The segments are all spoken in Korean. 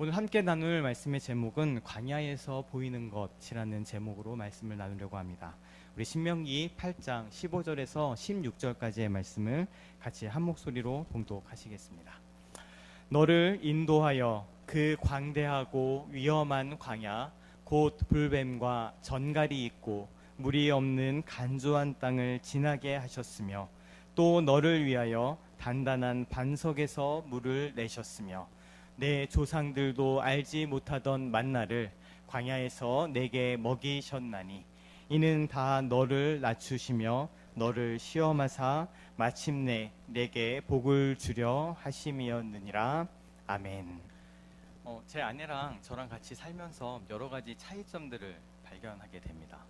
오늘 함께 나눌 말씀의 제목은 광야에서 보이는 것이라는 제목으로 말씀을 나누려고 합니다. 우리 신명기 8장 15절에서 16절까지의 말씀을 같이 한 목소리로 봉독하시겠습니다. 너를 인도하여 그 광대하고 위험한 광야 곧 불뱀과 전갈이 있고 물이 없는 간조한 땅을 지나게 하셨으며 또 너를 위하여 단단한 반석에서 물을 내셨으며 내 조상들도 알지 못하던 만나를 광야에서 내게 먹이셨나니 이는 다 너를 낮추시며 너를 시험하사 마침내 내게 복을 주려 하심이었느니라. 아멘. 제 아내랑 저랑 같이 살면서 여러 가지 차이점들을 발견하게 됩니다.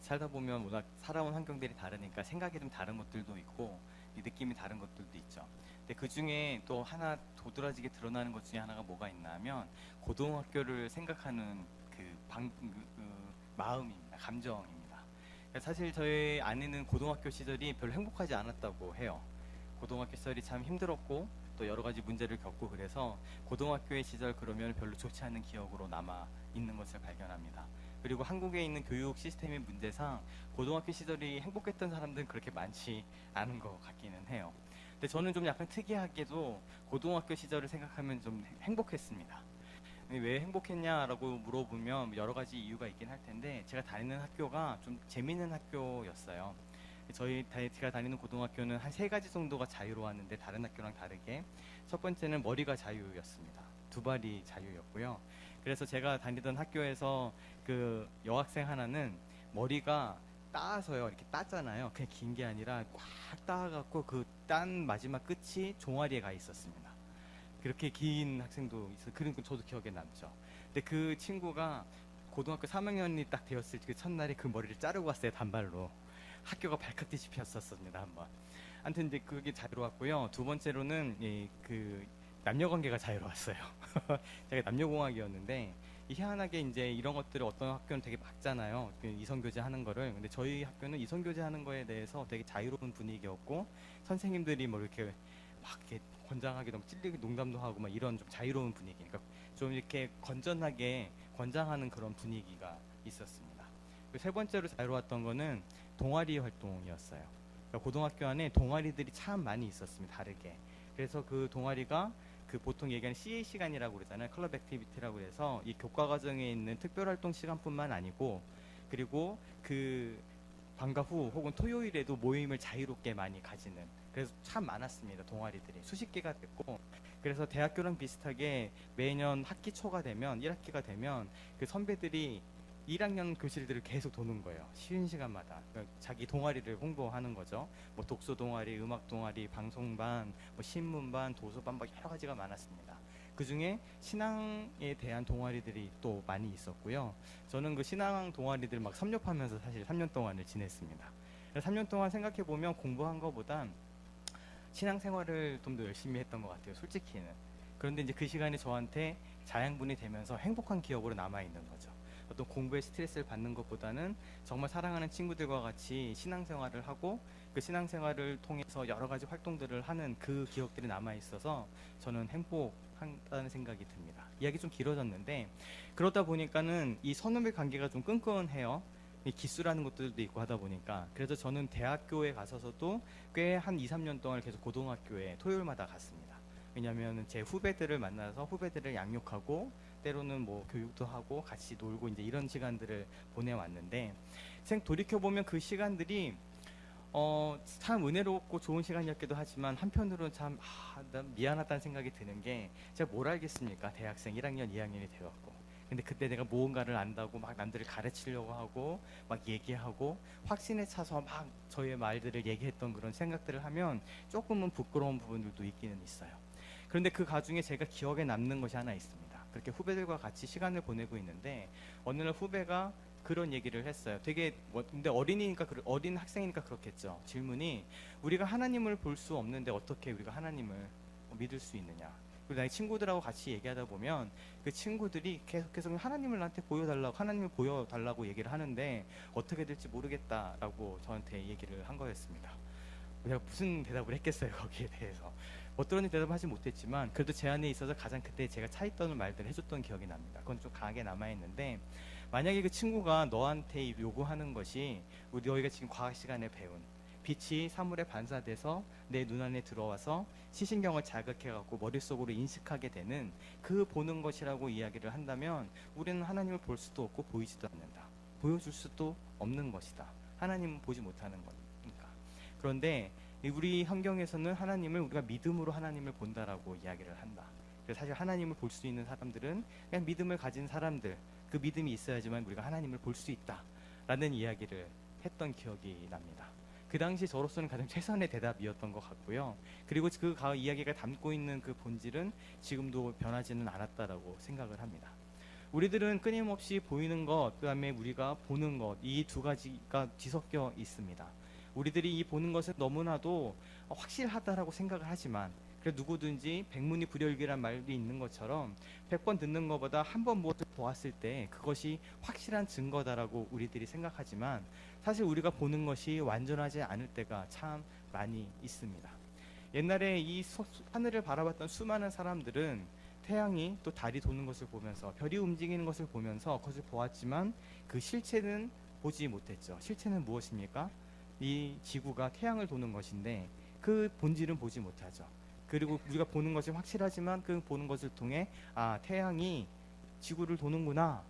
살다 보면 워낙 살아온 환경들이 다르니까 생각이 좀 다른 것들도 있고 느낌이 다른 것들도 있죠. 근데 그 중에 또 하나 도드라지게 드러나는 것 중에 하나가 뭐가 있나 하면 고등학교를 생각하는 마음입니다. 감정입니다. 사실 저희 아내는 고등학교 시절이 별로 행복하지 않았다고 해요. 고등학교 시절이 참 힘들었고 또 여러 가지 문제를 겪고 그래서 고등학교의 시절 그러면 별로 좋지 않은 기억으로 남아 있는 것을 발견합니다. 그리고 한국에 있는 교육 시스템의 문제상 고등학교 시절이 행복했던 사람들은 그렇게 많지 않은 것 같기는 해요. 근데 저는 좀 약간 특이하게도 고등학교 시절을 생각하면 좀 행복했습니다. 왜 행복했냐라고 물어보면 여러 가지 이유가 있긴 할 텐데 제가 다니는 학교가 좀 재미있는 학교였어요. 제가 다니는 고등학교는 한 3가지 정도가 자유로웠는데 다른 학교랑 다르게 첫 번째는 머리가 자유였습니다. 두 발이 자유였고요. 그래서 제가 다니던 학교에서 그 여학생 하나는 머리가 따서요 이렇게 따잖아요. 그냥 긴 게 아니라 꽉 따갖고 그 딴 마지막 끝이 종아리에 가 있었습니다. 그렇게 긴 학생도 있어요. 그런 건 저도 기억에 남죠. 근데 그 친구가 고등학교 3학년이 딱 되었을 그 첫날에 그 머리를 자르고 왔어요. 단발로. 학교가 발칵 뒤집혔었습니다. 한번. 아무튼 이제 그게 자유로웠고요. 두 번째로는 그 남녀관계가 자유로웠어요. 제가 남녀공학이었는데 희한하게 이제 이런 것들을 어떤 학교는 되게 막잖아요. 이성교제 하는 거를. 근데 저희 학교는 이성교제 하는 거에 대해서 되게 자유로운 분위기였고 선생님들이 뭐 이렇게 막 이렇게 권장하게 너무 찔리게 농담도 하고 막 이런 좀 자유로운 분위기. 그러니까 좀 이렇게 건전하게 권장하는 그런 분위기가 있었습니다. 세 번째로 자유로웠던 거는 동아리 활동이었어요. 그러니까 고등학교 안에 동아리들이 참 많이 있었습니다. 다르게. 그래서 그 동아리가 그 보통 얘기하는 CA 시간이라고 그러잖아요. 클럽 액티비티라고 해서 이 교과 과정에 있는 특별활동 시간뿐만 아니고 그리고 그 방과 후 혹은 토요일에도 모임을 자유롭게 많이 가지는 그래서 참 많았습니다. 동아리들이 수십 개가 됐고 그래서 대학교랑 비슷하게 매년 학기 초가 되면 1학기가 되면 그 선배들이 1학년 교실들을 계속 도는 거예요. 쉬는 시간마다. 그러니까 자기 동아리를 홍보하는 거죠. 뭐 독서 동아리, 음악 동아리, 방송반, 뭐 신문반, 도서반 뭐 여러 가지가 많았습니다. 그 중에 신앙에 대한 동아리들이 또 많이 있었고요. 저는 그 신앙 동아리들 막 섭렵하면서 사실 3년 동안을 지냈습니다. 3년 동안 생각해 보면 공부한 것보단 신앙생활을 좀 더 열심히 했던 것 같아요. 솔직히는. 그런데 이제 그 시간이 저한테 자양분이 되면서 행복한 기억으로 남아 있는 거죠. 어떤 공부에 스트레스를 받는 것보다는 정말 사랑하는 친구들과 같이 신앙생활을 하고 그 신앙생활을 통해서 여러 가지 활동들을 하는 그 기억들이 남아 있어서 저는 행복하다는 생각이 듭니다. 이야기 좀 길어졌는데 그러다 보니까는 이 선후배 관계가 좀 끈끈해요. 기수라는 것들도 있고 하다 보니까 그래서 저는 대학교에 가서도 꽤 한 2, 3년 동안 계속 고등학교에 토요일마다 갔습니다. 왜냐하면 제 후배들을 만나서 후배들을 양육하고 때로는 뭐 교육도 하고 같이 놀고 이제 이런 시간들을 보내왔는데 돌이켜보면 그 시간들이 참 은혜롭고 좋은 시간이었기도 하지만 한편으로는 참 난 미안하다는 생각이 드는 게 제가 뭘 알겠습니까? 대학생 1학년, 2학년이 되었고 근데 그때 내가 무언가를 안다고 막 남들을 가르치려고 하고 막 얘기하고 확신에 차서 막 저의 말들을 얘기했던 그런 생각들을 하면 조금은 부끄러운 부분들도 있기는 있어요. 그런데 그 가중에 제가 기억에 남는 것이 하나 있습니다. 그렇게 후배들과 같이 시간을 보내고 있는데 어느 날 후배가 그런 얘기를 했어요. 되게 근데 어린이니까 어린 학생이니까 그렇겠죠. 질문이 우리가 하나님을 볼 수 없는데 어떻게 우리가 하나님을 믿을 수 있느냐. 그리고 나의 친구들하고 같이 얘기하다 보면 그 친구들이 계속해서 하나님을 나한테 보여달라고 하나님을 보여달라고 얘기를 하는데 어떻게 될지 모르겠다라고 저한테 얘기를 한 거였습니다. 내가 무슨 대답을 했겠어요 거기에 대해서. 못 들었는 대답을 하지 못했지만 그래도 제 안에 있어서 가장 그때 제가 차있던 말들을 해줬던 기억이 납니다. 그건 좀 강하게 남아있는데, 만약에 그 친구가 너한테 요구하는 것이 우리 너희가 지금 과학 시간에 배운 빛이 사물에 반사돼서 내 눈 안에 들어와서 시신경을 자극해갖고 머릿속으로 인식하게 되는 그 보는 것이라고 이야기를 한다면 우리는 하나님을 볼 수도 없고 보이지도 않는다. 보여줄 수도 없는 것이다. 하나님은 보지 못하는 거니까. 그런데 우리 환경에서는 하나님을 우리가 믿음으로 하나님을 본다라고 이야기를 한다. 그래서 사실 하나님을 볼 수 있는 사람들은 그냥 믿음을 가진 사람들, 그 믿음이 있어야지만 우리가 하나님을 볼 수 있다라는 이야기를 했던 기억이 납니다. 그 당시 저로서는 가장 최선의 대답이었던 것 같고요. 그리고 그 이야기가 담고 있는 그 본질은 지금도 변하지는 않았다라고 생각을 합니다. 우리들은 끊임없이 보이는 것, 그 다음에 우리가 보는 것, 이 두 가지가 뒤섞여 있습니다. 우리들이 이 보는 것을 너무나도 확실하다라고 생각을 하지만, 그래서 누구든지 백문이 불여일견이란 말이 있는 것처럼 100번 듣는 것보다 한 번 무엇을 보았을 때 그것이 확실한 증거다라고 우리들이 생각하지만, 사실 우리가 보는 것이 완전하지 않을 때가 참 많이 있습니다. 옛날에 이 하늘을 바라봤던 수많은 사람들은 태양이 또 달이 도는 것을 보면서, 별이 움직이는 것을 보면서 그것을 보았지만 그 실체는 보지 못했죠. 실체는 무엇입니까? 이 지구가 태양을 도는 것인데 그 본질은 보지 못하죠. 그리고 우리가 보는 것이 확실하지만 그 보는 것을 통해 태양이 지구를 도는구나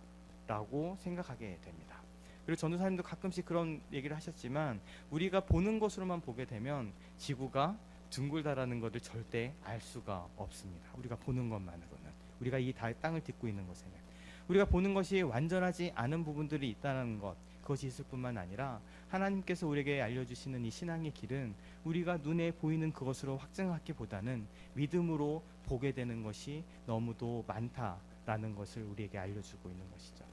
라고 생각하게 됩니다. 그리고 전도사님도 가끔씩 그런 얘기를 하셨지만, 우리가 보는 것으로만 보게 되면 지구가 둥글다라는 것을 절대 알 수가 없습니다. 우리가 보는 것만으로는, 우리가 이 땅을 딛고 있는 것에는 우리가 보는 것이 완전하지 않은 부분들이 있다는 것, 그것이 있을 뿐만 아니라 하나님께서 우리에게 알려주시는 이 신앙의 길은 우리가 눈에 보이는 그것으로 확증하기보다는 믿음으로 보게 되는 것이 너무도 많다라는 것을 우리에게 알려주고 있는 것이죠.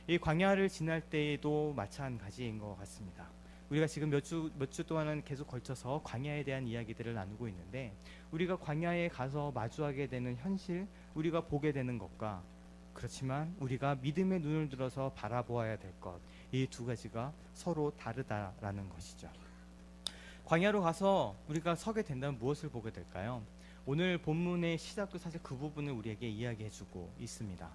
이 광야를 지날 때에도 마찬가지인 것 같습니다. 우리가 지금 몇 주 동안은 계속 걸쳐서 광야에 대한 이야기들을 나누고 있는데, 우리가 광야에 가서 마주하게 되는 현실, 우리가 보게 되는 것과, 그렇지만 우리가 믿음의 눈을 들어서 바라보아야 될 것, 이 두 가지가 서로 다르다라는 것이죠. 광야로 가서 우리가 서게 된다면 무엇을 보게 될까요? 오늘 본문의 시작도 사실 그 부분을 우리에게 이야기해주고 있습니다.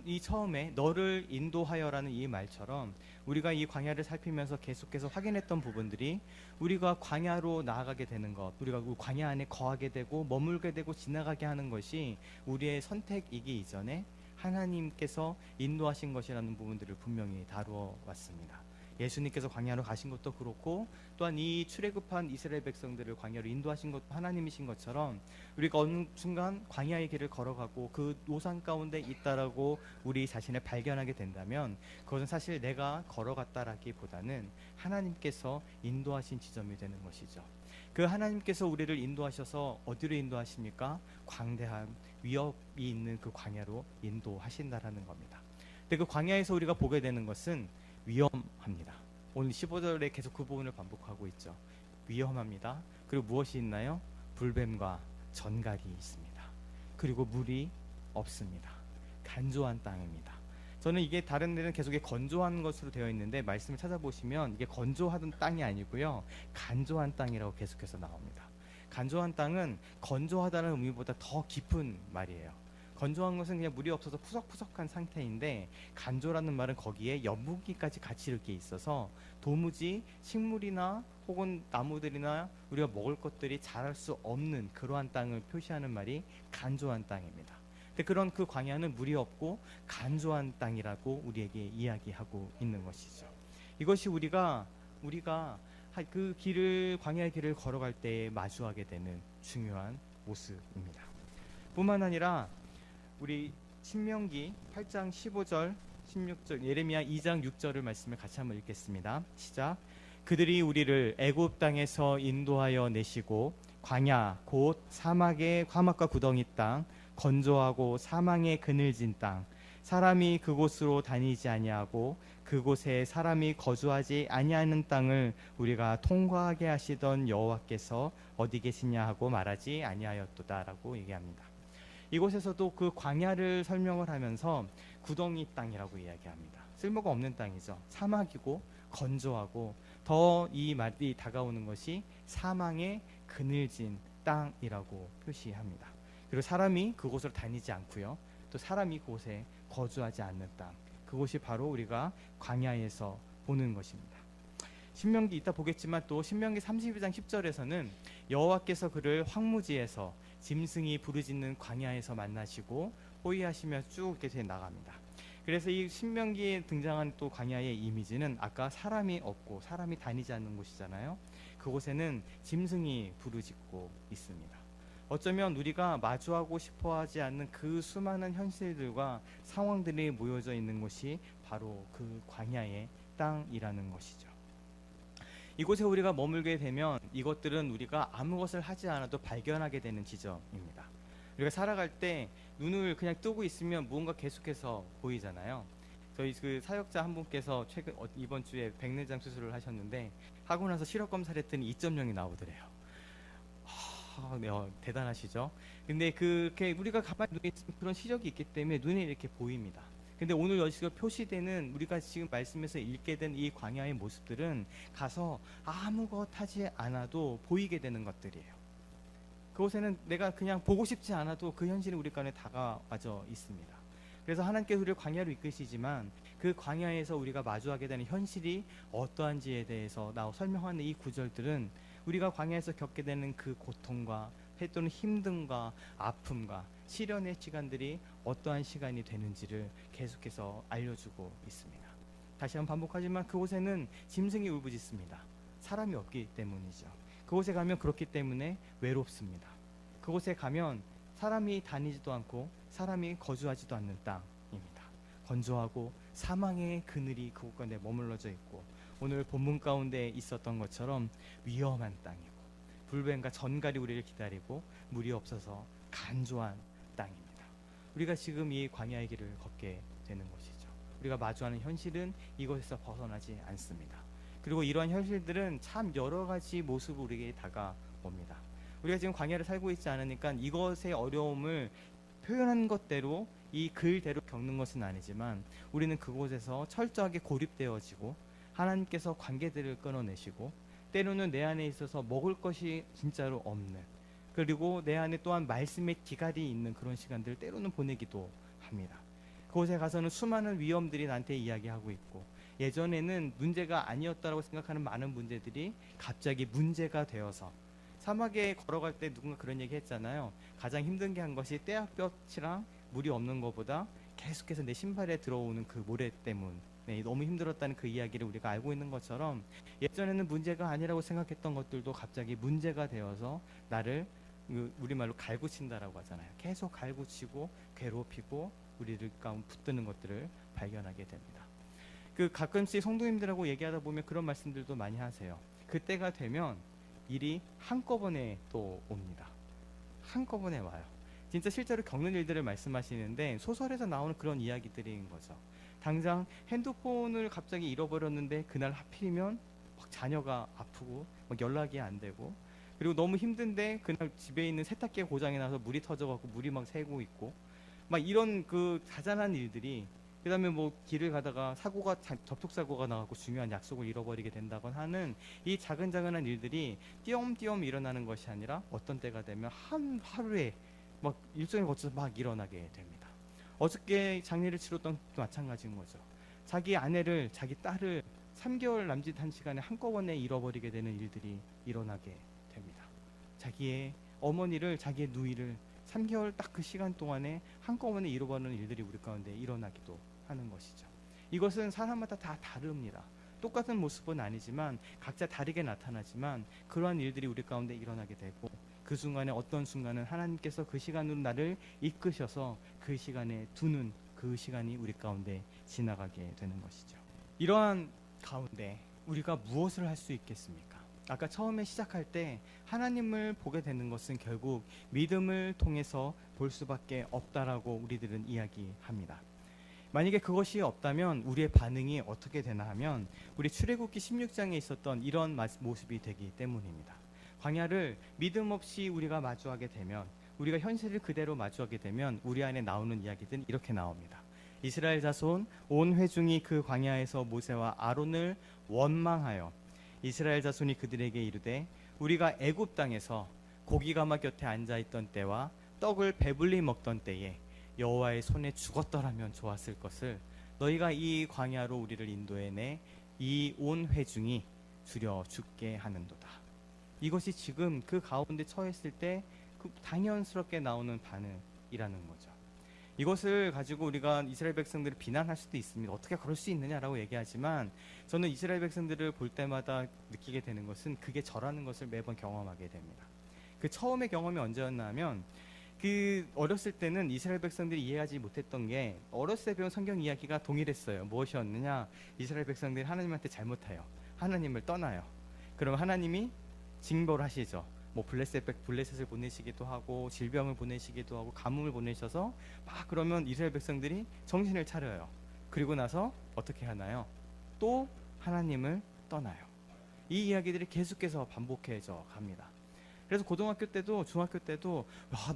이 처음에 너를 인도하여라는 이 말처럼 우리가 이 광야를 살피면서 계속해서 확인했던 부분들이, 우리가 광야로 나아가게 되는 것, 우리가 그 광야 안에 거하게 되고 머물게 되고 지나가게 하는 것이 우리의 선택이기 이전에 하나님께서 인도하신 것이라는 부분들을 분명히 다루어 왔습니다. 예수님께서 광야로 가신 것도 그렇고, 또한 이 출애굽한 이스라엘 백성들을 광야로 인도하신 것도 하나님이신 것처럼, 우리가 어느 순간 광야의 길을 걸어가고 그 노상 가운데 있다라고 우리 자신을 발견하게 된다면, 그것은 사실 내가 걸어갔다라기보다는 하나님께서 인도하신 지점이 되는 것이죠. 그 하나님께서 우리를 인도하셔서 어디로 인도하십니까? 광대한 위협이 있는 그 광야로 인도하신다라는 겁니다. 근데 그 광야에서 우리가 보게 되는 것은 위험합니다. 오늘 15절에 계속 그 부분을 반복하고 있죠. 위험합니다. 그리고 무엇이 있나요? 불뱀과 전갈이 있습니다. 그리고 물이 없습니다. 간조한 땅입니다. 저는 이게 다른 데는 계속 건조한 것으로 되어 있는데, 말씀을 찾아보시면 이게 건조하던 땅이 아니고요, 간조한 땅이라고 계속해서 나옵니다. 간조한 땅은 건조하다는 의미보다 더 깊은 말이에요. 건조한 것은 그냥 물이 없어서 푸석푸석한 상태인데, 간조라는 말은 거기에 연분기까지 같이 이렇게 있어서 도무지 식물이나 혹은 나무들이나 우리가 먹을 것들이 자랄 수 없는 그러한 땅을 표시하는 말이 간조한 땅입니다. 근데 그런 그 광야는 물이 없고 간조한 땅이라고 우리에게 이야기하고 있는 것이죠. 이것이 우리가 그 길을, 광야의 길을 걸어갈 때 마주하게 되는 중요한 모습입니다. 뿐만 아니라 우리 신명기 8장 15절 16절, 예레미야 2장 6절을 말씀을 같이 한번 읽겠습니다. 시작. 그들이 우리를 애굽 땅에서 인도하여 내시고 광야 곧 사막의 화막과 구덩이 땅, 건조하고 사망의 그늘진 땅, 사람이 그곳으로 다니지 아니하고 그곳에 사람이 거주하지 아니하는 땅을 우리가 통과하게 하시던 여호와께서 어디 계시냐 하고 말하지 아니하였도다라고 얘기합니다. 이곳에서도 그 광야를 설명을 하면서 구덩이 땅이라고 이야기합니다. 쓸모가 없는 땅이죠. 사막이고 건조하고 더 이 말이 다가오는 것이 사망의 그늘진 땅이라고 표시합니다. 그리고 사람이 그곳으로 다니지 않고요. 또 사람이 그곳에 거주하지 않는 땅. 그곳이 바로 우리가 광야에서 보는 것입니다. 신명기 이따 보겠지만 또 신명기 32장 10절에서는 여호와께서 그를 황무지에서 짐승이 부르짖는 광야에서 만나시고 호위하시며 쭉 이렇게 나갑니다. 그래서 이 신명기에 등장한 또 광야의 이미지는 아까 사람이 없고 사람이 다니지 않는 곳이잖아요. 그곳에는 짐승이 부르짖고 있습니다. 어쩌면 우리가 마주하고 싶어하지 않는 그 수많은 현실들과 상황들이 모여져 있는 곳이 바로 그 광야의 땅이라는 것이죠. 이곳에 우리가 머물게 되면 이것들은 우리가 아무 것을 하지 않아도 발견하게 되는 지점입니다. 우리가 살아갈 때 눈을 그냥 뜨고 있으면 무언가 계속해서 보이잖아요. 저희 그 사역자 한 분께서 최근 이번 주에 백내장 수술을 하셨는데 하고 나서 시력 검사를 했더니 2.0이 나오더래요. 네, 대단하시죠. 근데 그렇게 우리가 가만히 눈에 있으면 그런 시력이 있기 때문에 눈에 이렇게 보입니다. 근데 오늘 여기서 표시되는 우리가 지금 말씀에서 읽게 된 이 광야의 모습들은 가서 아무것 하지 않아도 보이게 되는 것들이에요. 그곳에는 내가 그냥 보고 싶지 않아도 그 현실이 우리 가운데 다가와져 있습니다. 그래서 하나님께서 우리를 광야로 이끄시지만 그 광야에서 우리가 마주하게 되는 현실이 어떠한지에 대해서 설명하는 이 구절들은 우리가 광야에서 겪게 되는 그 고통과 또는 힘듦과 아픔과 시련의 시간들이 어떠한 시간이 되는지를 계속해서 알려주고 있습니다. 다시 한번 반복하지만 그곳에는 짐승이 울부짖습니다. 사람이 없기 때문이죠. 그곳에 가면 그렇기 때문에 외롭습니다. 그곳에 가면 사람이 다니지도 않고 사람이 거주하지도 않는 땅입니다. 건조하고 사망의 그늘이 그곳 가운데 머물러져 있고 오늘 본문 가운데 있었던 것처럼 위험한 땅이고 불뱀과 전갈이 우리를 기다리고 물이 없어서 간조한 땅입니다. 우리가 지금 이 광야의 길을 걷게 되는 것이죠. 우리가 마주하는 현실은 이곳에서 벗어나지 않습니다. 그리고 이러한 현실들은 참 여러 가지 모습으로 우리에게 다가옵니다. 우리가 지금 광야를 살고 있지 않으니까 이것의 어려움을 표현한 것대로 이 글대로 겪는 것은 아니지만 우리는 그곳에서 철저하게 고립되어지고 하나님께서 관계들을 끊어내시고 때로는 내 안에 있어서 먹을 것이 진짜로 없는 그리고 내 안에 또한 말씀의 기갈이 있는 그런 시간들을 때로는 보내기도 합니다. 그곳에 가서는 수많은 위험들이 나한테 이야기하고 있고 예전에는 문제가 아니었다고 생각하는 많은 문제들이 갑자기 문제가 되어서 사막에 걸어갈 때 누군가 그런 얘기 했잖아요. 가장 힘든 게 한 것이 떼약볕이랑 물이 없는 것보다 계속해서 내 신발에 들어오는 그 모래 때문 너무 힘들었다는 그 이야기를 우리가 알고 있는 것처럼 예전에는 문제가 아니라고 생각했던 것들도 갑자기 문제가 되어서 나를 우리말로 갈구친다라고 하잖아요. 계속 갈구치고 괴롭히고 우리를 가운데 붙드는 것들을 발견하게 됩니다. 가끔씩 성도님들하고 얘기하다 보면 그런 말씀들도 많이 하세요. 그때가 되면 일이 한꺼번에 또 옵니다. 한꺼번에 와요. 진짜 실제로 겪는 일들을 말씀하시는데 소설에서 나오는 그런 이야기들인 거죠. 당장 핸드폰을 갑자기 잃어버렸는데 그날 하필이면 막 자녀가 아프고 막 연락이 안 되고 그리고 너무 힘든데 그날 집에 있는 세탁기가 고장이 나서 물이 터져갖고 물이 막 새고 있고 막 이런 그 자잘한 일들이 그다음에 뭐 길을 가다가 접촉사고가 나갖고 중요한 약속을 잃어버리게 된다거나 하는 이 작은작은한 일들이 띄엄띄엄 일어나는 것이 아니라 어떤 때가 되면 한 하루에 막 일정을 거쳐서 막 일어나게 됩니다. 어저께 장례를 치렀던 것도 마찬가지인 거죠. 자기 아내를 자기 딸을 3개월 남짓한 시간에 한꺼번에 잃어버리게 되는 일들이 일어나게 됩니다. 자기의 어머니를 자기의 누이를 3개월 딱 그 시간 동안에 한꺼번에 잃어버리는 일들이 우리 가운데 일어나기도 하는 것이죠. 이것은 사람마다 다 다릅니다. 똑같은 모습은 아니지만 각자 다르게 나타나지만 그러한 일들이 우리 가운데 일어나게 되고 그 순간에 어떤 순간은 하나님께서 그 시간으로 나를 이끄셔서 그 시간에 두는 그 시간이 우리 가운데 지나가게 되는 것이죠. 이러한 가운데 우리가 무엇을 할 수 있겠습니까? 아까 처음에 시작할 때 하나님을 보게 되는 것은 결국 믿음을 통해서 볼 수밖에 없다라고 우리들은 이야기합니다. 만약에 그것이 없다면 우리의 반응이 어떻게 되나 하면 우리 출애굽기 16장에 있었던 이런 모습이 되기 때문입니다. 광야를 믿음 없이 우리가 마주하게 되면 우리가 현실을 그대로 마주하게 되면 우리 안에 나오는 이야기들은 이렇게 나옵니다. 이스라엘 자손 온 회중이 그 광야에서 모세와 아론을 원망하여 이스라엘 자손이 그들에게 이르되 우리가 애굽 땅에서 고기가마 곁에 앉아 있던 때와 떡을 배불리 먹던 때에 여호와의 손에 죽었더라면 좋았을 것을 너희가 이 광야로 우리를 인도해내 이 온 회중이 주려 죽게 하는도다. 이것이 지금 그 가운데 처했을 때 그 당연스럽게 나오는 반응이라는 거죠. 이것을 가지고 우리가 이스라엘 백성들을 비난할 수도 있습니다. 어떻게 그럴 수 있느냐라고 얘기하지만 저는 이스라엘 백성들을 볼 때마다 느끼게 되는 것은 그게 저라는 것을 매번 경험하게 됩니다. 그 처음의 경험이 언제였나 하면 그 어렸을 때는 이스라엘 백성들이 이해하지 못했던 게 어렸을 때 배운 성경 이야기가 동일했어요. 무엇이었느냐? 이스라엘 백성들이 하나님한테 잘못해요. 하나님을 떠나요. 그럼 하나님이 징벌 하시죠. 뭐 블레셋을 보내시기도 하고 질병을 보내시기도 하고 가뭄을 보내셔서 막 그러면 이스라엘 백성들이 정신을 차려요. 그리고 나서 어떻게 하나요? 또 하나님을 떠나요. 이 이야기들이 계속해서 반복해져 갑니다. 그래서 고등학교 때도 중학교 때도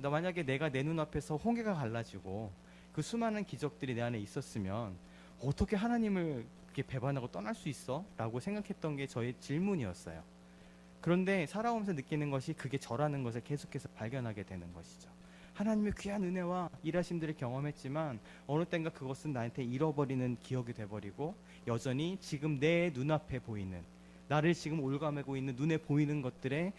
나 만약에 내가 내 눈앞에서 홍해가 갈라지고 그 수많은 기적들이 내 안에 있었으면 어떻게 하나님을 그렇게 배반하고 떠날 수 있어? 라고 생각했던 게 저의 질문이었어요. 그런데 살아오면서 느끼는 것이 그게 저라는 것을 계속해서 발견하게 되는 것이죠. 하나님의 귀한 은혜와 일하심들을 경험했지만 어느 땐가 그것은 나한테 잃어버리는 기억이 돼버리고 여전히 지금 내 눈앞에 보이는 나를 지금 올가매고 있는 눈에 보이는 것들에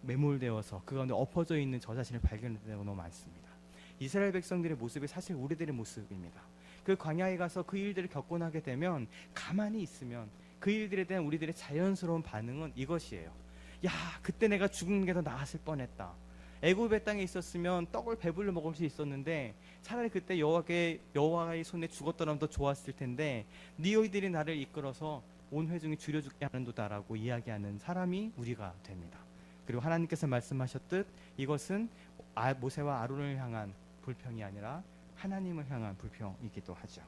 매몰되어서 그 가운데 엎어져 있는 저 자신을 발견할 때가 너무 많습니다. 이스라엘 백성들의 모습이 사실 우리들의 모습입니다. 그 광야에 가서 그 일들을 겪고 나게 되면 가만히 있으면 그 일들에 대한 우리들의 자연스러운 반응은 이것이에요. 야, 그때 내가 죽는 게 더 나았을 뻔했다. 애굽의 땅에 있었으면 떡을 배불러 먹을 수 있었는데 차라리 그때 여호와의 손에 죽었더라면 더 좋았을 텐데 너희들이 나를 이끌어서 온 회중이 줄여 죽게 하는도다라고 이야기하는 사람이 우리가 됩니다. 그리고 하나님께서 말씀하셨듯 이것은 모세와 아론을 향한 불평이 아니라 하나님을 향한 불평이기도 하죠.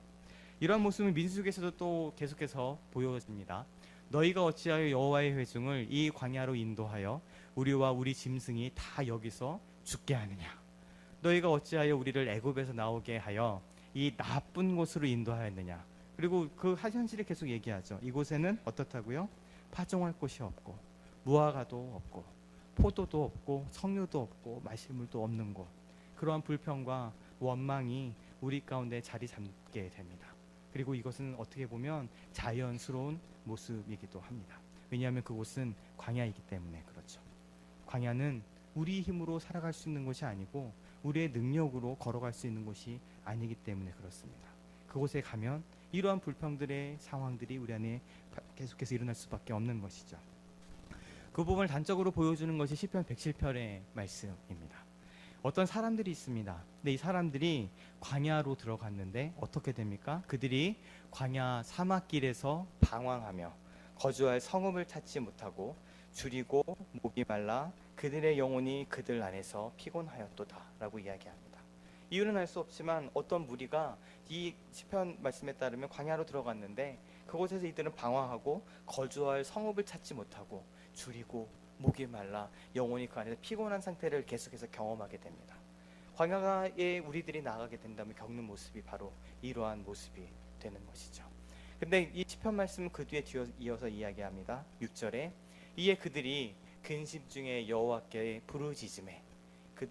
이러한 모습은 민수기에서도 또 계속해서 보여집니다. 너희가 어찌하여 여호와의 회중을 이 광야로 인도하여 우리와 우리 짐승이 다 여기서 죽게 하느냐? 너희가 어찌하여 우리를 애굽에서 나오게 하여 이 나쁜 곳으로 인도하였느냐? 그리고 그 현실을 계속 얘기하죠. 이곳에는 어떻다고요? 파종할 곳이 없고 무화과도 없고 포도도 없고 석류도 없고 마실 물도 없는 곳. 그러한 불평과 원망이 우리 가운데 자리 잡게 됩니다. 그리고 이것은 어떻게 보면 자연스러운 모습이기도 합니다. 왜냐하면 그곳은 광야이기 때문에 그렇죠. 광야는 우리 힘으로 살아갈 수 있는 곳이 아니고 우리의 능력으로 걸어갈 수 있는 곳이 아니기 때문에 그렇습니다. 그곳에 가면 이러한 불평들의 상황들이 우리 안에 계속해서 일어날 수밖에 없는 것이죠. 그 부분을 단적으로 보여주는 것이 시편 107편의 말씀입니다. 어떤 사람들이 있습니다. 근데 이 사람들이 광야로 들어갔는데 어떻게 됩니까? 그들이 광야 사막길에서 방황하며 거주할 성읍을 찾지 못하고 줄이고 목이 말라 그들의 영혼이 그들 안에서 피곤하였도다 라고 이야기합니다. 이유는 알 수 없지만 어떤 무리가 이 시편 말씀에 따르면 광야로 들어갔는데 그곳에서 이들은 방황하고 거주할 성읍을 찾지 못하고 줄이고 목이 말라 영혼이 그 안에서 피곤한 상태를 계속해서 경험하게 됩니다. 광야에 우리들이 나가게 된다면 겪는 모습이 바로 이러한 모습이 되는 것이죠. 근데 이 시편 말씀은 그 뒤에 이어서 이야기합니다. 6절에 이에 그들이 근심 중에 여호와께 부르짖음에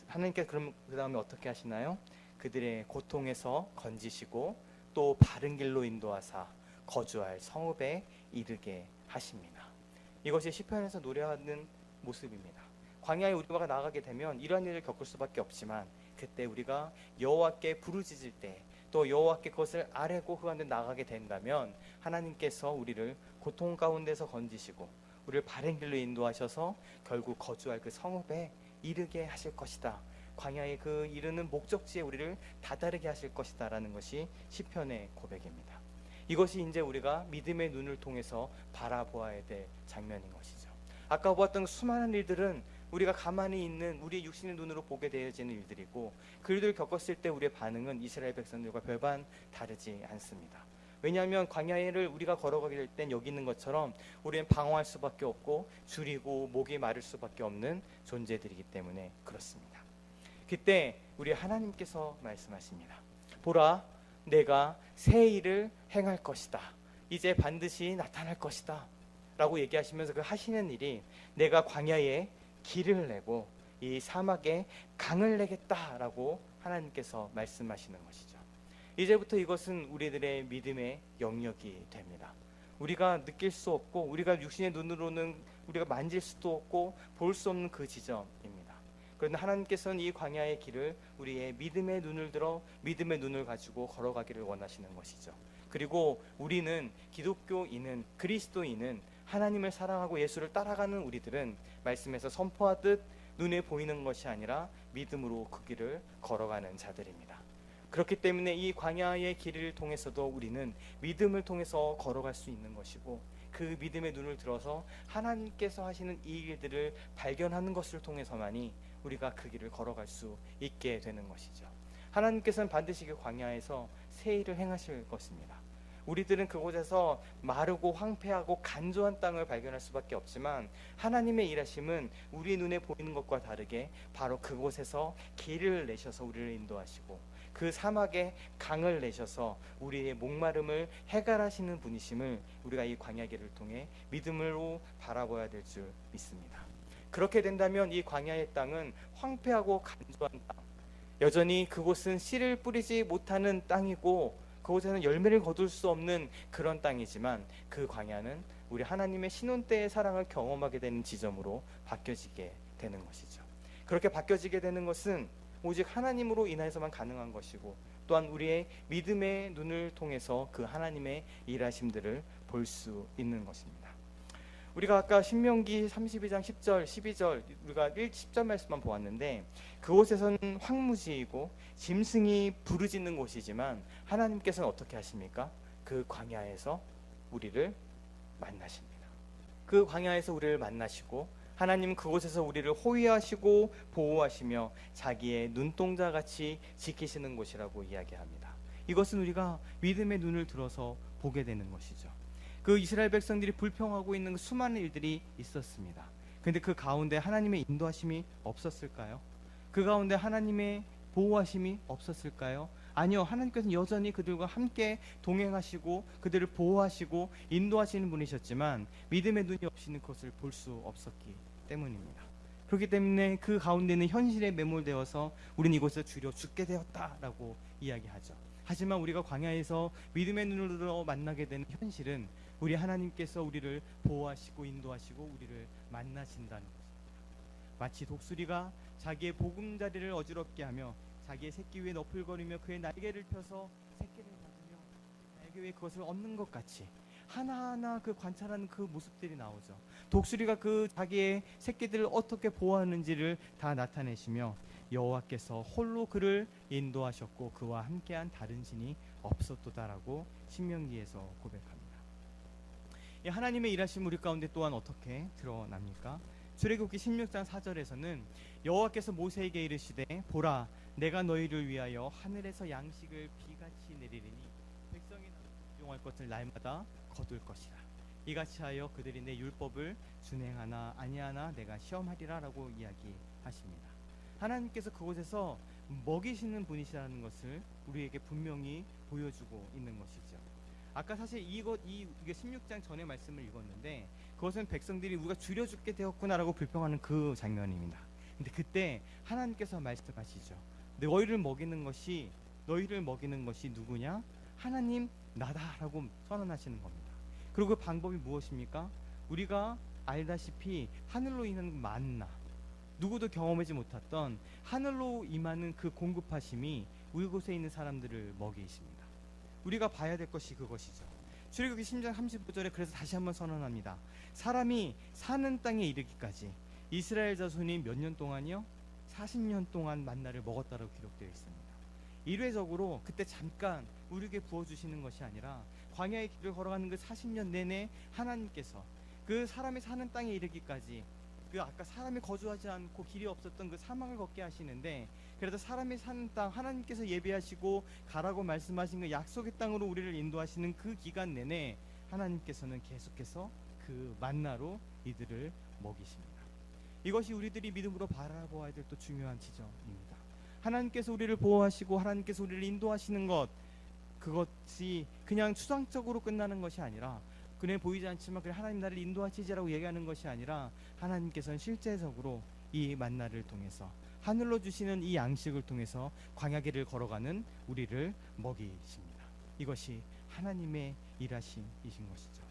하나님께서 그럼 그 다음에 어떻게 하시나요? 그들의 고통에서 건지시고 또 바른 길로 인도하사 거주할 성읍에 이르게 하십니다. 이것이 시편에서 노래하는 모습입니다. 광야에 우리가 나가게 되면 이러한 일을 겪을 수밖에 없지만 그때 우리가 여호와께 부르짖을 때 또 여호와께 그것을 아뢰고 그 가운데 나가게 된다면 하나님께서 우리를 고통 가운데서 건지시고 우리를 바른 길로 인도하셔서 결국 거주할 그 성읍에 이르게 하실 것이다. 광야에 그 이르는 목적지에 우리를 다다르게 하실 것이다 라는 것이 시편의 고백입니다. 이것이 이제 우리가 믿음의 눈을 통해서 바라보아야 될 장면인 것이죠. 아까 보았던 수많은 일들은 우리가 가만히 있는 우리의 육신의 눈으로 보게 되어지는 일들이고 그 일들을 겪었을 때 우리의 반응은 이스라엘 백성들과 별반 다르지 않습니다. 왜냐하면 광야를 우리가 걸어가게 될 땐 여기 있는 것처럼 우리는 방황할 수밖에 없고 줄이고 목이 마를 수밖에 없는 존재들이기 때문에 그렇습니다. 그때 우리 하나님께서 말씀하십니다. 보라, 내가 새 일을 행할 것이다. 이제 반드시 나타날 것이다. 라고 얘기하시면서 그 하시는 일이 내가 광야에 길을 내고 이 사막에 강을 내겠다라고 하나님께서 말씀하시는 것이죠. 이제부터 이것은 우리들의 믿음의 영역이 됩니다. 우리가 느낄 수 없고 우리가 육신의 눈으로는 우리가 만질 수도 없고 볼 수 없는 그 지점입니다. 그런데 하나님께서는 이 광야의 길을 우리의 믿음의 눈을 들어 믿음의 눈을 가지고 걸어가기를 원하시는 것이죠. 그리고 우리는 기독교인은 그리스도인은 하나님을 사랑하고 예수를 따라가는 우리들은 말씀에서 선포하듯 눈에 보이는 것이 아니라 믿음으로 그 길을 걸어가는 자들입니다. 그렇기 때문에 이 광야의 길을 통해서도 우리는 믿음을 통해서 걸어갈 수 있는 것이고 그 믿음의 눈을 들어서 하나님께서 하시는 이 일들을 발견하는 것을 통해서만이 우리가 그 길을 걸어갈 수 있게 되는 것이죠. 하나님께서는 반드시 그 광야에서 새 일을 행하실 것입니다. 우리들은 그곳에서 마르고 황폐하고 간조한 땅을 발견할 수밖에 없지만 하나님의 일하심은 우리 눈에 보이는 것과 다르게 바로 그곳에서 길을 내셔서 우리를 인도하시고 그 사막에 강을 내셔서 우리의 목마름을 해결하시는 분이심을 우리가 이 광야길을 통해 믿음으로 바라봐야 될 줄 믿습니다. 그렇게 된다면 이 광야의 땅은 황폐하고 간조한 땅, 여전히 그곳은 씨를 뿌리지 못하는 땅이고 그곳에는 열매를 거둘 수 없는 그런 땅이지만 그 광야는 우리 하나님의 신혼 때의 사랑을 경험하게 되는 지점으로 바뀌어지게 되는 것이죠. 그렇게 바뀌어지게 되는 것은 오직 하나님으로 인해서만 가능한 것이고 또한 우리의 믿음의 눈을 통해서 그 하나님의 일하심들을 볼 수 있는 것입니다. 우리가 아까 신명기 32장 10절, 12절 우리가 10절 말씀만 보았는데 그곳에서는 황무지이고 짐승이 부르짖는 곳이지만 하나님께서는 어떻게 하십니까? 그 광야에서 우리를 만나십니다. 그 광야에서 우리를 만나시고 하나님은 그곳에서 우리를 호위하시고 보호하시며 자기의 눈동자같이 지키시는 곳이라고 이야기합니다. 이것은 우리가 믿음의 눈을 들어서 보게 되는 것이죠. 그 이스라엘 백성들이 불평하고 있는 수많은 일들이 있었습니다. 그런데 그 가운데 하나님의 인도하심이 없었을까요? 그 가운데 하나님의 보호하심이 없었을까요? 아니요. 하나님께서는 여전히 그들과 함께 동행하시고 그들을 보호하시고 인도하시는 분이셨지만 믿음의 눈이 없이는 그것을 볼 수 없었기 때문입니다. 그렇기 때문에 그 가운데는 현실에 매몰되어서 우리는 이곳에서 주려 죽게 되었다라고 이야기하죠. 하지만 우리가 광야에서 믿음의 눈으로 만나게 되는 현실은 우리 하나님께서 우리를 보호하시고 인도하시고 우리를 만나신다는 것입니다. 마치 독수리가 자기의 보금자리를 어지럽게 하며 자기의 새끼 위에 너풀거리며 그의 날개를 펴서 새끼를 잡으며 날개 위에 그것을 얻는 것 같이 하나하나 그 관찰하는 그 모습들이 나오죠. 독수리가 그 자기의 새끼들을 어떻게 보호하는지를 다 나타내시며 여호와께서 홀로 그를 인도하셨고 그와 함께한 다른 신이 없었도다라고 신명기에서 고백합니다. 이 하나님의 일하심 우리 가운데 또한 어떻게 드러납니까? 출애굽기 16장 4절에서는 여호와께서 모세에게 이르시되 보라 내가 너희를 위하여 하늘에서 양식을 비같이 내리리니 백성이 용할 것을 날마다 거둘 것이라 이같이 하여 그들이 내 율법을 준행하나 아니하나 내가 시험하리라 라고 이야기하십니다. 하나님께서 그곳에서 먹이시는 분이시라는 것을 우리에게 분명히 보여주고 있는 것이죠. 아까 사실 이게 16장 전의 말씀을 읽었는데 그것은 백성들이 우리가 줄여 죽게 되었구나라고 불평하는 그 장면입니다. 근데 그때 하나님께서 말씀하시죠. 너희를 먹이는 것이 누구냐? 하나님 나다라고 선언하시는 겁니다. 그리고 그 방법이 무엇입니까? 우리가 알다시피 하늘로 인한 만나, 누구도 경험하지 못했던 하늘로 임하는 그 공급하심이 우리 곳에 있는 사람들을 먹이십니다. 우리가 봐야 될 것이 그것이죠. 출애굽기 10장 39절에 그래서 다시 한번 선언합니다. 사람이 사는 땅에 이르기까지 이스라엘 자손이 몇 년 동안이요? 40년 동안 만나를 먹었다고 기록되어 있습니다. 일회적으로 그때 잠깐 우리에게 부어주시는 것이 아니라 광야의 길을 걸어가는 그 40년 내내 하나님께서 그 사람이 사는 땅에 이르기까지 그 아까 사람이 거주하지 않고 길이 없었던 그 사막을 걷게 하시는데 그래도 사람이 사는 땅 하나님께서 예비하시고 가라고 말씀하신 그 약속의 땅으로 우리를 인도하시는 그 기간 내내 하나님께서는 계속해서 그 만나로 이들을 먹이십니다. 이것이 우리들이 믿음으로 바라보아야 될 또 중요한 지점입니다. 하나님께서 우리를 보호하시고 하나님께서 우리를 인도하시는 것, 그것이 그냥 추상적으로 끝나는 것이 아니라 그는 보이지 않지만 그래 하나님 나를 인도하시지라고 얘기하는 것이 아니라 하나님께서는 실제적으로 이 만나를 통해서 하늘로 주시는 이 양식을 통해서 광야길을 걸어가는 우리를 먹이십니다. 이것이 하나님의 일하심이신 것이죠.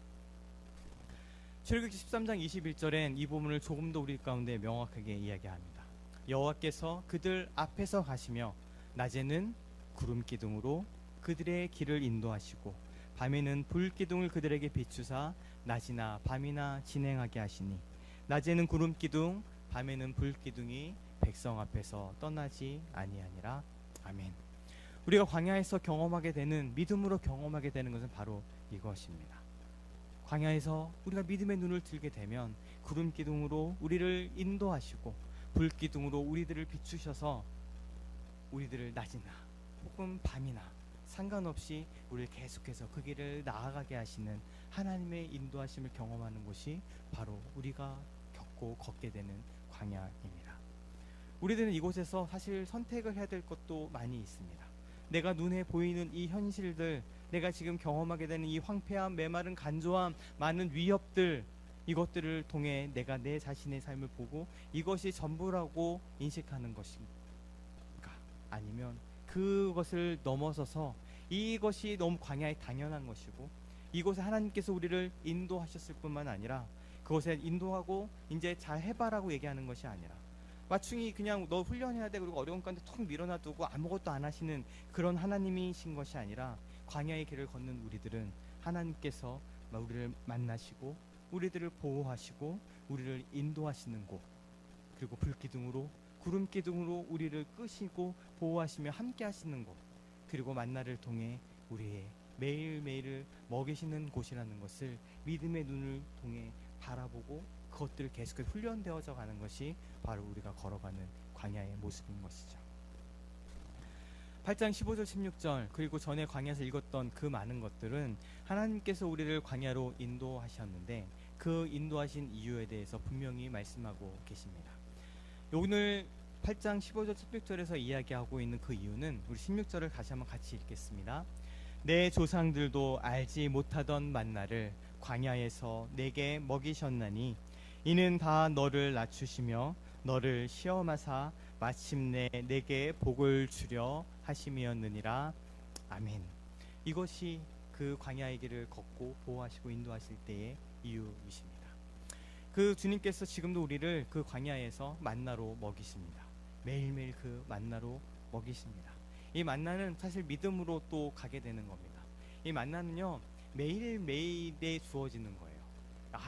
출애굽기 13장 21절엔 이 부분을 조금 더 우리 가운데 명확하게 이야기합니다. 여호와께서 그들 앞에서 가시며 낮에는 구름 기둥으로 그들의 길을 인도하시고 밤에는 불 기둥을 그들에게 비추사 낮이나 밤이나 진행하게 하시니 낮에는 구름 기둥 밤에는 불 기둥이 백성 앞에서 떠나지 아니하니라. 아멘. 우리가 광야에서 경험하게 되는, 믿음으로 경험하게 되는 것은 바로 이것입니다. 광야에서 우리가 믿음의 눈을 들게 되면 구름 기둥으로 우리를 인도하시고 불 기둥으로 우리들을 비추셔서 우리들을 낮이나 혹은 밤이나 상관없이 우리를 계속해서 그 길을 나아가게 하시는 하나님의 인도하심을 경험하는 것이 바로 우리가 겪고 걷게 되는 광야입니다. 우리들은 이곳에서 사실 선택을 해야 될 것도 많이 있습니다. 내가 눈에 보이는 이 현실들, 내가 지금 경험하게 되는 이 황폐함, 메마른 간조함, 많은 위협들, 이것들을 통해 내가 내 자신의 삶을 보고 이것이 전부라고 인식하는 것인가? 아니면 그것을 넘어서서 이것이 너무 광야에 당연한 것이고 이곳에 하나님께서 우리를 인도하셨을 뿐만 아니라 그것에 인도하고 이제 잘 해봐라고 얘기하는 것이 아니라 마충이 그냥 너 훈련해야 돼 그리고 어려운 가운데 툭 밀어놔두고 아무것도 안 하시는 그런 하나님이신 것이 아니라 광야의 길을 걷는 우리들은 하나님께서 우리를 만나시고 우리들을 보호하시고 우리를 인도하시는 곳, 그리고 불기둥으로 구름 기둥으로 우리를 끄시고 보호하시며 함께 하시는 곳, 그리고 만나를 통해 우리의 매일매일을 먹이시는 곳이라는 것을 믿음의 눈을 통해 바라보고 그것들을 계속해서 훈련되어져 가는 것이 바로 우리가 걸어가는 광야의 모습인 것이죠. 8장 15절 16절 그리고 전에 광야에서 읽었던 그 많은 것들은 하나님께서 우리를 광야로 인도하셨는데 그 인도하신 이유에 대해서 분명히 말씀하고 계십니다. 오늘 8장 15절 16절에서 이야기하고 있는 그 이유는 우리 16절을 다시 한번 같이 읽겠습니다. 내 조상들도 알지 못하던 만나를 광야에서 내게 먹이셨나니 이는 다 너를 낮추시며 너를 시험하사 마침내 내게 복을 주려 하심이었느니라. 아멘. 이것이 그 광야의 길을 걷고 보호하시고 인도하실 때의 이유이십니다. 그 주님께서 지금도 우리를 그 광야에서 만나로 먹이십니다. 매일매일 그 만나로 먹이십니다. 이 만나는 사실 믿음으로 또 가게 되는 겁니다. 이 만나는요 매일매일에 주어지는 거예요.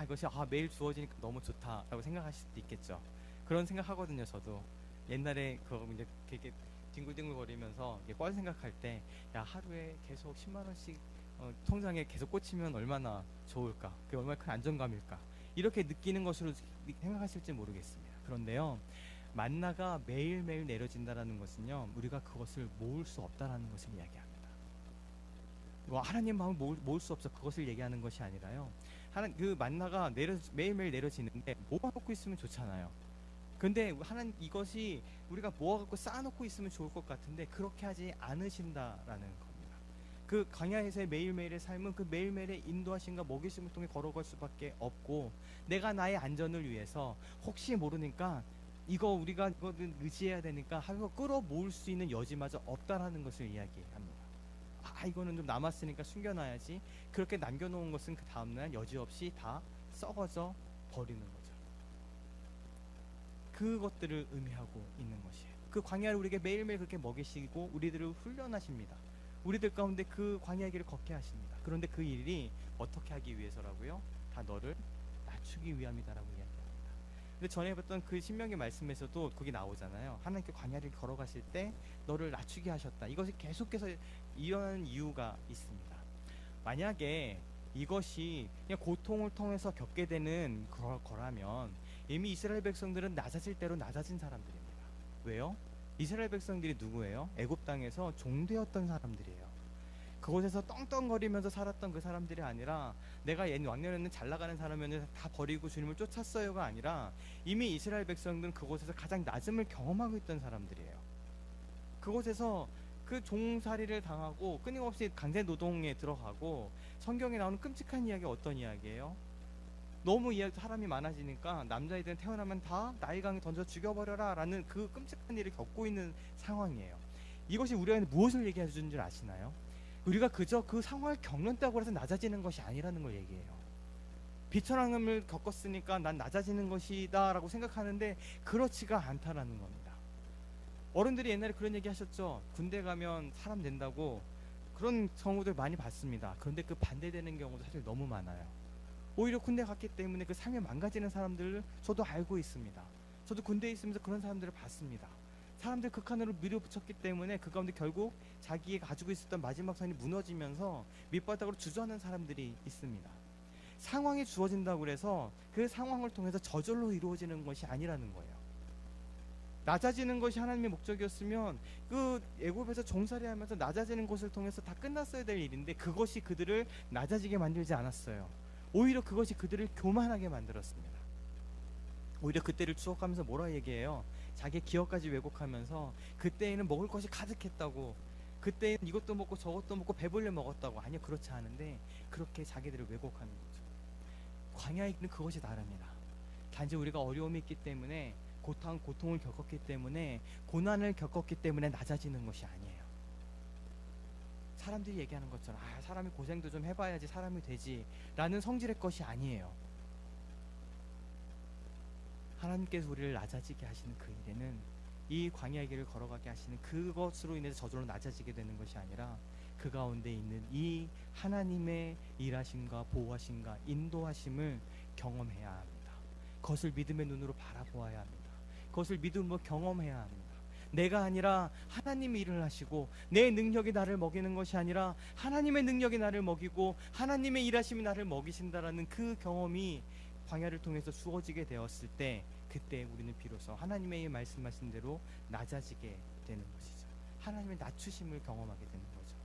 이것이 매일 주어지니까 너무 좋다라고 생각하실 수도 있겠죠. 그런 생각하거든요. 저도 옛날에 그거 이제 되게 뒹굴뒹굴 거리면서 뻘 생각할 때 하루에 계속 10만 원씩 통장에 계속 꽂히면 얼마나 좋을까, 그게 얼마나 큰 안정감일까, 이렇게 느끼는 것으로 생각하실지 모르겠습니다. 그런데요 만나가 매일매일 내려진다라는 것은요 우리가 그것을 모을 수 없다라는 것을 이야기합니다. 하나님 마음을 모을 수 없어 그것을 얘기하는 것이 아니라요, 그 만나가 매일매일 내려지는데 모아놓고 있으면 좋잖아요. 근데 하나님 이것이 우리가 모아갖고 쌓아놓고 있으면 좋을 것 같은데 그렇게 하지 않으신다라는 겁니다. 그 광야에서의 매일매일의 삶은 그 매일매일의 인도하심과 먹이심을 통해 걸어갈 수밖에 없고, 내가 나의 안전을 위해서 혹시 모르니까 우리가 이거는 의지해야 되니까 하고 끌어모을 수 있는 여지마저 없다라는 것을 이야기합니다. 이거는 좀 남았으니까 숨겨놔야지, 그렇게 남겨놓은 것은 그 다음날 여지없이 다 썩어져 버리는 거죠. 그것들을 의미하고 있는 것이에요. 그 광야를 우리에게 매일매일 그렇게 먹이시고 우리들을 훈련하십니다. 우리들 가운데 그 광야의 길을 걷게 하십니다. 그런데 그 일이 어떻게 하기 위해서라고요? 다 너를 낮추기 위함이다라고 이야기합니다. 근데 전에 봤던 그 신명기 말씀에서도 거기 나오잖아요. 하나님께 광야를 걸어가실 때 너를 낮추게 하셨다. 이것이 계속해서 일어나는 이유가 있습니다. 만약에 이것이 그냥 고통을 통해서 겪게 되는 거라면 이미 이스라엘 백성들은 낮아질 대로 낮아진 사람들입니다. 왜요? 이스라엘 백성들이 누구예요? 애굽 땅에서 종되었던 사람들이에요. 그곳에서 떵떵거리면서 살았던 그 사람들이 아니라 내가 왕년에는 잘 나가는 사람이었는데 다 버리고 주님을 쫓았어요가 아니라 이미 이스라엘 백성들은 그곳에서 가장 낮음을 경험하고 있던 사람들이에요. 그곳에서 그 종살이를 당하고 끊임없이 강제 노동에 들어가고, 성경에 나오는 끔찍한 이야기가 어떤 이야기예요? 너무 사람이 많아지니까 남자애들은 태어나면 다 나일강에 던져 죽여버려라 라는 그 끔찍한 일을 겪고 있는 상황이에요. 이것이 우리한테 무엇을 얘기해 주는 줄 아시나요? 우리가 그저 그 상황을 겪는다고 해서 낮아지는 것이 아니라는 걸 얘기해요. 비천함을 겪었으니까 난 낮아지는 것이다 라고 생각하는데 그렇지가 않다라는 겁니다. 어른들이 옛날에 그런 얘기 하셨죠. 군대 가면 사람 된다고. 그런 경우들 많이 봤습니다. 그런데 그 반대되는 경우도 사실 너무 많아요. 오히려 군대 갔기 때문에 그 삶이 망가지는 사람들을 저도 알고 있습니다. 저도 군대에 있으면서 그런 사람들을 봤습니다. 사람들 극한으로 밀어붙였기 때문에 그 가운데 결국 자기가 가지고 있었던 마지막 선이 무너지면서 밑바닥으로 주저하는 사람들이 있습니다. 상황이 주어진다고 해서 그 상황을 통해서 저절로 이루어지는 것이 아니라는 거예요. 낮아지는 것이 하나님의 목적이었으면 그 애굽에서 종살이하면서 낮아지는 것을 통해서 다 끝났어야 될 일인데 그것이 그들을 낮아지게 만들지 않았어요. 오히려 그것이 그들을 교만하게 만들었습니다. 오히려 그때를 추억하면서 뭐라 얘기해요? 자기 기억까지 왜곡하면서 그때에는 먹을 것이 가득했다고, 그때는 이것도 먹고 저것도 먹고 배불려 먹었다고. 아니요, 그렇지 않은데 그렇게 자기들을 왜곡하는 거죠. 광야에 있는 그것이 다릅니다. 단지 우리가 어려움이 있기 때문에, 고통을 겪었기 때문에, 고난을 겪었기 때문에 낮아지는 것이 아니에요. 사람들이 얘기하는 것처럼 사람이 고생도 좀 해봐야지 사람이 되지 라는 성질의 것이 아니에요. 하나님께서 우리를 낮아지게 하시는 그 일에는, 이 광야의 길을 걸어가게 하시는 그것으로 인해서 저절로 낮아지게 되는 것이 아니라 그 가운데 있는 이 하나님의 일하심과 보호하심과 인도하심을 경험해야 합니다. 그것을 믿음의 눈으로 바라보아야 합니다. 그것을 믿음으로 경험해야 합니다. 내가 아니라 하나님이 일을 하시고 내 능력이 나를 먹이는 것이 아니라 하나님의 능력이 나를 먹이고 하나님의 일하심이 나를 먹이신다라는 그 경험이 광야를 통해서 주어지게 되었을 때, 그때 우리는 비로소 하나님의 말씀하신 대로 낮아지게 되는 것이죠. 하나님의 낮추심을 경험하게 되는 거죠.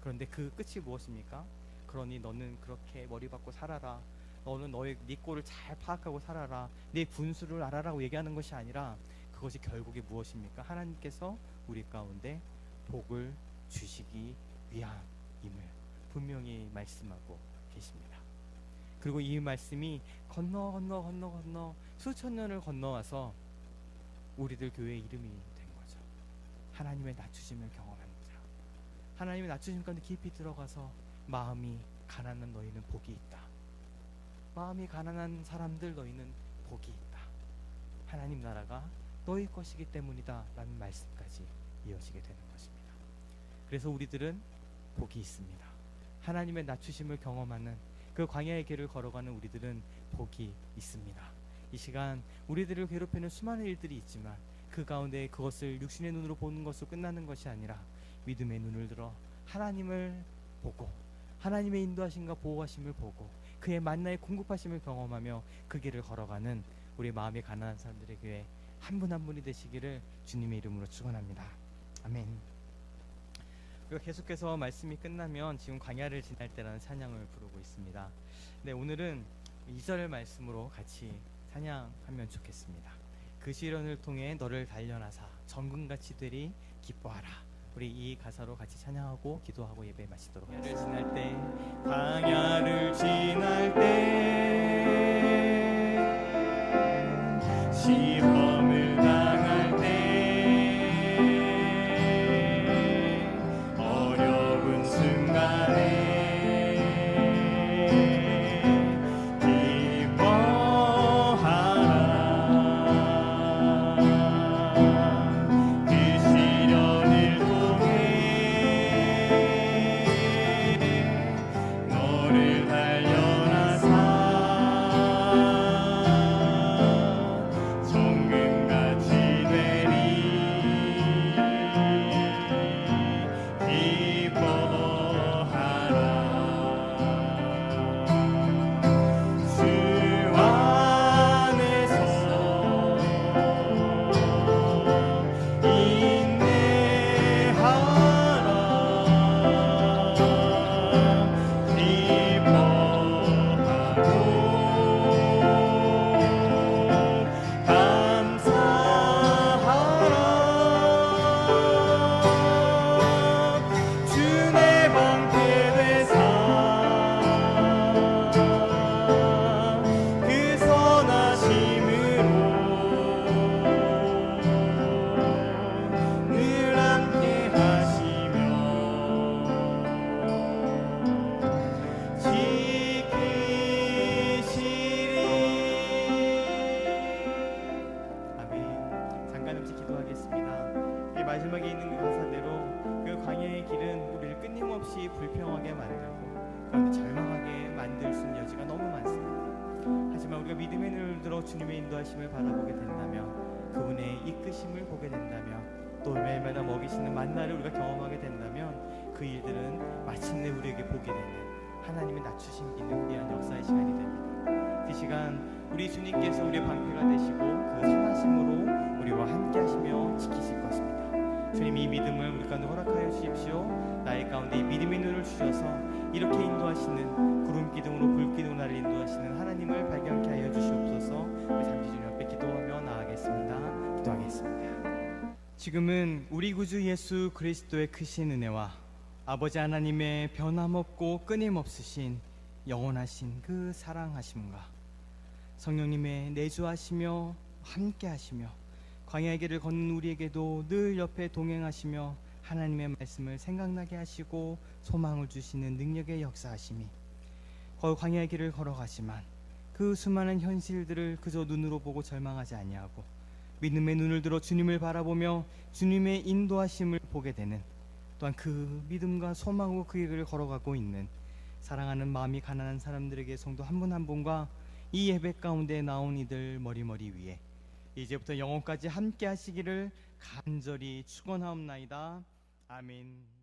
그런데 그 끝이 무엇입니까? 그러니 너는 그렇게 머리 받고 살아라, 너는 네 꼴을 잘 파악하고 살아라, 네 분수를 알아라고 얘기하는 것이 아니라, 그것이 결국에 무엇입니까? 하나님께서 우리 가운데 복을 주시기 위함임을 분명히 말씀하고 계십니다. 그리고 이 말씀이 건너 수천 년을 건너와서 우리들 교회의 이름이 된 거죠. 하나님의 낮추심을 경험하는 자. 하나님의 낮추심 가운데 깊이 들어가서 마음이 가난한 너희는 복이 있다. 마음이 가난한 사람들 너희는 복이 있다. 하나님 나라가 너희 것이기 때문이다 라는 말씀까지 이어지게 되는 것입니다. 그래서 우리들은 복이 있습니다. 하나님의 낮추심을 경험하는 그 광야의 길을 걸어가는 우리들은 복이 있습니다. 이 시간 우리들을 괴롭히는 수많은 일들이 있지만 그 가운데 그것을 육신의 눈으로 보는 것으로 끝나는 것이 아니라 믿음의 눈을 들어 하나님을 보고 하나님의 인도하심과 보호하심을 보고 그의 만나의 공급하심을 경험하며 그 길을 걸어가는 우리 마음이 가난한 사람들의 교회 한 분 한 분이 되시기를 주님의 이름으로 축원합니다. 아멘. 그리고 계속해서 말씀이 끝나면 지금 광야를 지날 때라는 찬양을 부르고 있습니다. 네, 오늘은 2절 말씀으로 같이 찬양하면 좋겠습니다. 그 시련을 통해 너를 단련하사 정금같이 되리 기뻐하라. 우리 이 가사로 같이 찬양하고 기도하고 예배 마치도록 하겠습니다. 광야를 지날 때 시험을 당할 때 어려운 순간에 정금같이 한없이 기도하겠습니다. 이 마지막에 있는 그 가사대로 그 광야의 길은 우리를 끊임없이 불평하게 만들고 그런데 절망하게 만들 수 있는 여지가 너무 많습니다. 하지만 우리가 믿음의 눈을 들어 주님의 인도하심을 바라보게 된다면, 그분의 이끄심을 보게 된다면, 또 매일마다 먹이시는 만나를 우리가 경험하게 된다면, 그 일들은 마침내 우리에게 복이 되는 하나님의 낮추심 기능 위한 역사의 시간이 됩니다. 그 시간 우리 주님께서 우리의 방패가 되시고 그 선하심으로 우리와 함께 하시며 지키실 것입니다. 주님, 이 믿음을 우리 가운데 허락하여 주십시오. 나의 가운데 이 믿음의 눈을 주셔서 이렇게 인도하시는, 구름 기둥으로 불 기둥으로 나를 인도하시는 하나님을 발견케 하여 주시옵소서. 우리 잠시 주님 앞에 기도하며 나아가겠습니다. 기도하겠습니다. 지금은 우리 구주 예수 그리스도의 크신 은혜와 아버지 하나님의 변함없고 끊임없으신 영원하신 그 사랑하심과 성령님의 내주하시며 함께하시며 광야의 길을 걷는 우리에게도 늘 옆에 동행하시며 하나님의 말씀을 생각나게 하시고 소망을 주시는 능력의 역사하심이 광야의 길을 걸어가지만 그 수많은 현실들을 그저 눈으로 보고 절망하지 아니하고 믿음의 눈을 들어 주님을 바라보며 주님의 인도하심을 보게 되는, 또한 그 믿음과 소망으로 그 길을 걸어가고 있는 사랑하는 마음이 가난한 사람들에게 성도 한 분 한 분과 이 예배 가운데 나온 이들 머리머리 위에 이제부터 영원까지 함께 하시기를 간절히 축원하옵나이다. 아멘.